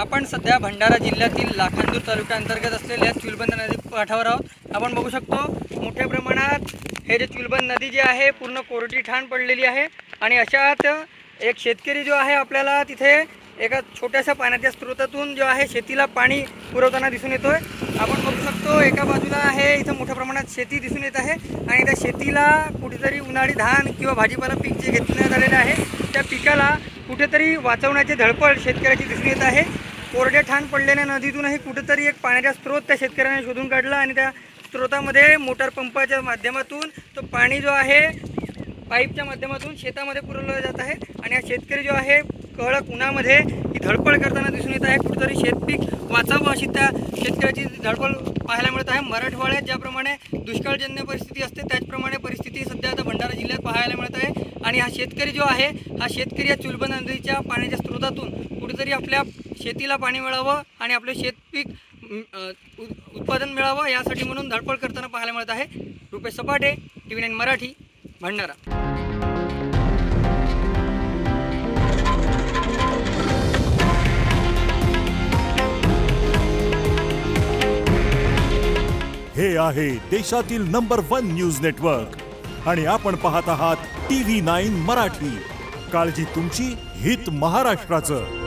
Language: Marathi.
आपण सध्या भंडारा जिल्ह्यातील लाखांदूर तालुक्याअंतर्गत असलेल्या चुलबंद नदी काठावर आहोत। आपण बघू शकतो मोठ्या प्रमाणात हे जे चुलबंद नदी जी आहे पूर्ण कोरडी ठाण पडलेली आहे आणि अशात एक शेतकरी जो आहे आपल्याला तिथे एका छोट्याशा पाण्याच्या स्रोतातून जो आहे शेतीला पाणी पुरवताना दिसून येतोय। आपण बघू शकतो एका बाजूला आहे इथं मोठ्या प्रमाणात शेती दिसून येत आहे आणि त्या शेतीला कुठेतरी उन्हाळी धान किंवा भाजीपाला पीक जे घेतण्यात आलेलं आहे त्या पिकाला कुठेतरी वाचवण्याची धडपड शेतकऱ्याची दिसून येत आहे। कोरड्या ठाण पडलेल्या नदीतूनही कुठेतरी एक पाण्याचा स्रोत त्या शेतकऱ्याने शोधून काढला आणि त्या स्रोतामध्ये मोटार पंपाच्या माध्यमातून तो पाणी जो आहे पाईपच्या माध्यमातून शेतामध्ये पुरवलं जात आहे आणि हा शेतकरी जो आहे कडक उन्हामध्ये ही धडपड करताना दिसून येत आहे। कुठेतरी शेतपीक वाचावं अशी त्या शेतकऱ्याची धडपड पाहायला मिळत आहे। मराठवाड्यात ज्याप्रमाणे दुष्काळजन्य परिस्थिती असते त्याचप्रमाणे परिस्थिती सध्या आता भंडारा जिल्ह्यात पाहायला मिळत आहे आणि हा शेतकरी जो आहे हा शेतकरी या चुलबंद नदीच्या पाण्याच्या स्रोतातून कुठेतरी आपल्या शेतीला पाणी मिळावं आणि आपले शेतपीक उत्पादन मिळावं यासाठी म्हणून धडपड करताना पाहायला मिळत आहे। रुपेश सपाटे, TV9 मराठी, भंडारा। हे आहे देशातील नंबर 1 न्यूज नेटवर्क आणि आपण पाहत आहात TV9 मराठी। काळजी तुमची, हित महाराष्ट्राचं।